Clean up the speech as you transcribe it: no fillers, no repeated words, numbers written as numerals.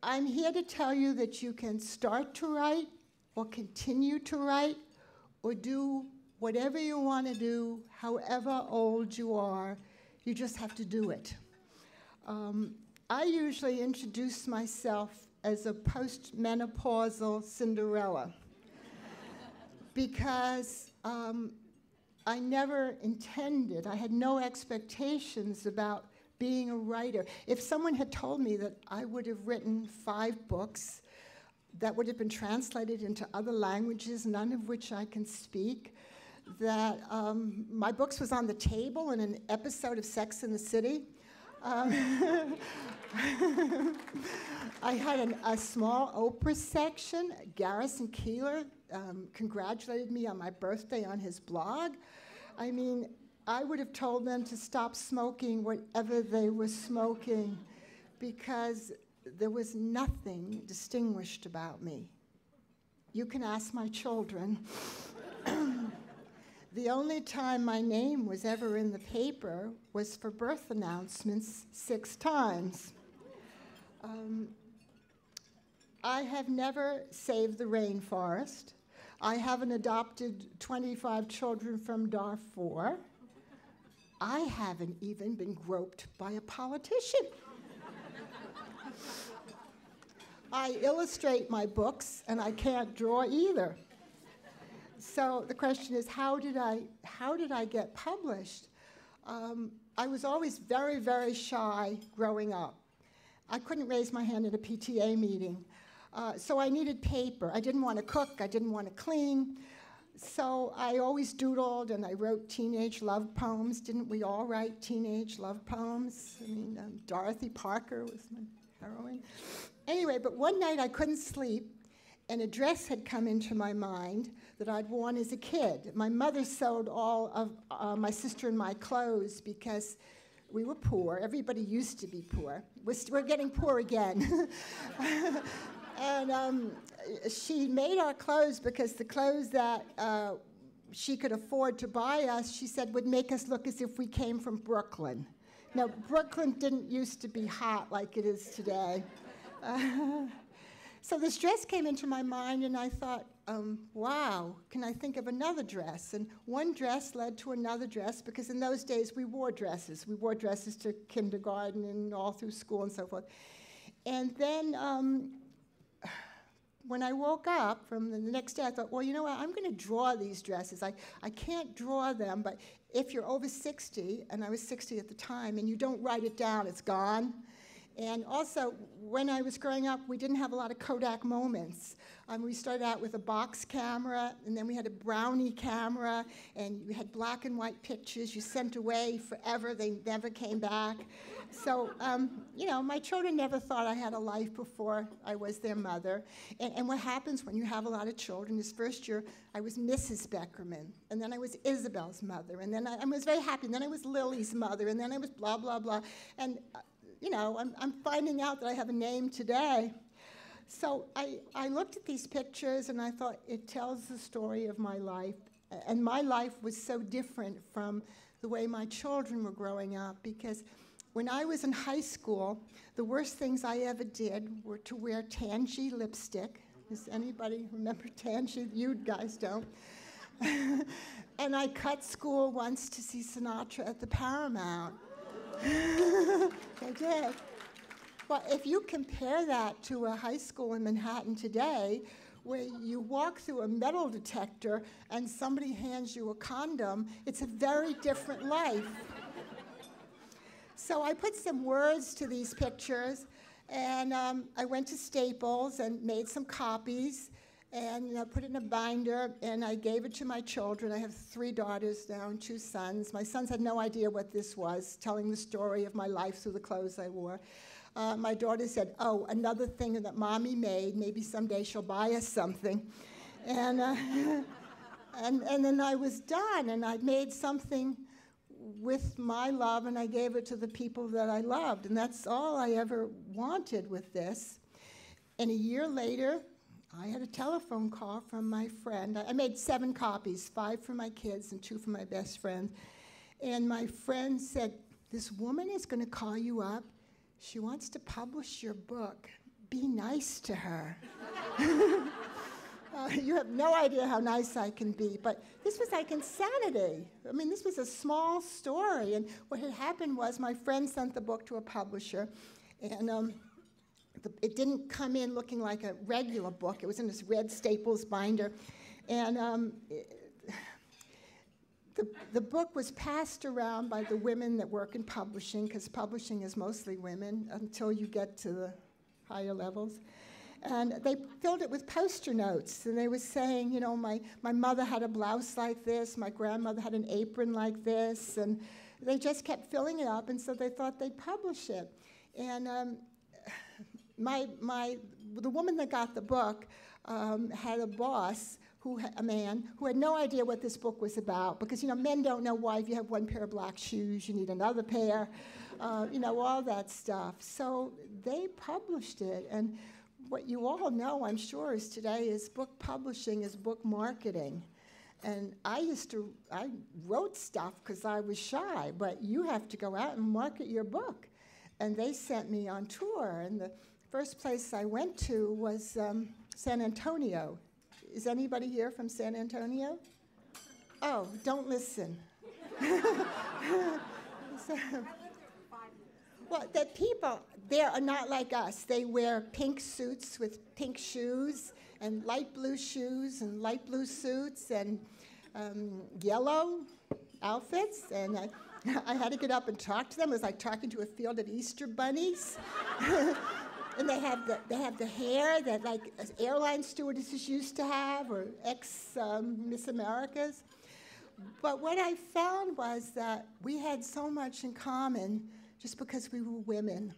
I'm here to tell you that you can start to write or continue to write or do whatever you want to do, however old you are. You just have to do it. I usually introduce myself as a post-menopausal Cinderella because I never intended, I had no expectations about being a writer. If someone had told me that I would have written 5 books that would have been translated into other languages, none of which I can speak, that my books was on the table in an episode of Sex and the City, I had a small Oprah section. Garrison Keillor congratulated me on my birthday on his blog. I mean, I would have told them to stop smoking whatever they were smoking because there was nothing distinguished about me. You can ask my children. The only time my name was ever in the paper was for birth announcements 6 times. I have never saved the rainforest. I haven't adopted 25 children from Darfur. I haven't even been groped by a politician. I illustrate my books, and I can't draw either. So the question is, how did I get published? I was always very, very shy growing up. I couldn't raise my hand at a PTA meeting. So I needed paper. I didn't want to cook. I didn't want to clean. So I always doodled, and I wrote teenage love poems. Didn't we all write teenage love poems? I mean, Dorothy Parker was my heroine. Anyway, but one night I couldn't sleep, and a dress had come into my mind that I'd worn as a kid. My mother sewed all of my sister and my clothes because we were poor. Everybody used to be poor. We're getting poor again. And she made our clothes because the clothes that she could afford to buy us, she said, would make us look as if we came from Brooklyn. Now, Brooklyn didn't used to be hot like it is today. So this dress came into my mind, and I thought, wow, can I think of another dress? And one dress led to another dress, because in those days we wore dresses. We wore dresses to kindergarten and all through school and so forth. And then when I woke up from the next day, I thought, well, you know what, I'm going to draw these dresses. I can't draw them, but if you're over 60, and I was 60 at the time, and you don't write it down, it's gone. And also, when I was growing up, we didn't have a lot of Kodak moments. We started out with a box camera, and then we had a brownie camera, and you had black and white pictures you sent away forever. They never came back. So, you know, my children never thought I had a life before I was their mother. And what happens when you have a lot of children is first year, I was Mrs. Beckerman, and then I was Isabel's mother, and then I was very happy, and then I was Lily's mother, and then I was blah, blah, blah. And you know, I'm finding out that I have a name today. So I looked at these pictures, and I thought, it tells the story of my life. And my life was so different from the way my children were growing up, because when I was in high school, the worst things I ever did were to wear Tangy lipstick. Does anybody remember Tangy? You guys don't. And I cut school once to see Sinatra at the Paramount. I did. Well, if you compare that to a high school in Manhattan today, where you walk through a metal detector and somebody hands you a condom, it's a very different life. So I put some words to these pictures, and I went to Staples and made some copies, and put it in a binder, and I gave it to my children. I have 3 daughters now and 2 sons. My sons had no idea what this was, telling the story of my life through the clothes I wore. My daughter said, oh, another thing that Mommy made, maybe someday she'll buy us something. And then I was done, and I made something with my love, and I gave it to the people that I loved, and that's all I ever wanted with this. And a year later, I had a telephone call from my friend. I made 7 copies, 5 for my kids and 2 for my best friend. And my friend said, this woman is going to call you up. She wants to publish your book, be nice to her. You have no idea how nice I can be, but this was like insanity. I mean, this was a small story, and what had happened was my friend sent the book to a publisher, and it didn't come in looking like a regular book. It was in this red Staples binder, and the book was passed around by the women that work in publishing, because publishing is mostly women until you get to the higher levels. And they filled it with poster notes, and they were saying, you know, my mother had a blouse like this, my grandmother had an apron like this, and they just kept filling it up, and so they thought they'd publish it. And the woman that got the book had a boss, a man, who had no idea what this book was about, because, you know, men don't know why if you have one pair of black shoes, you need another pair, you know, all that stuff. So they published it, and what you all know, I'm sure, is today is book publishing is book marketing. And I wrote stuff because I was shy, but you have to go out and market your book. And they sent me on tour, and the first place I went to was San Antonio. Is anybody here from San Antonio? Oh, don't listen. Well, the people there are not like us. They wear pink suits with pink shoes, and light blue shoes, and light blue suits, and yellow outfits. And I had to get up and talk to them. It was like talking to a field of Easter bunnies. And they have the hair that like airline stewardesses used to have, or ex-Miss Americas. But what I found was that we had so much in common just because we were women.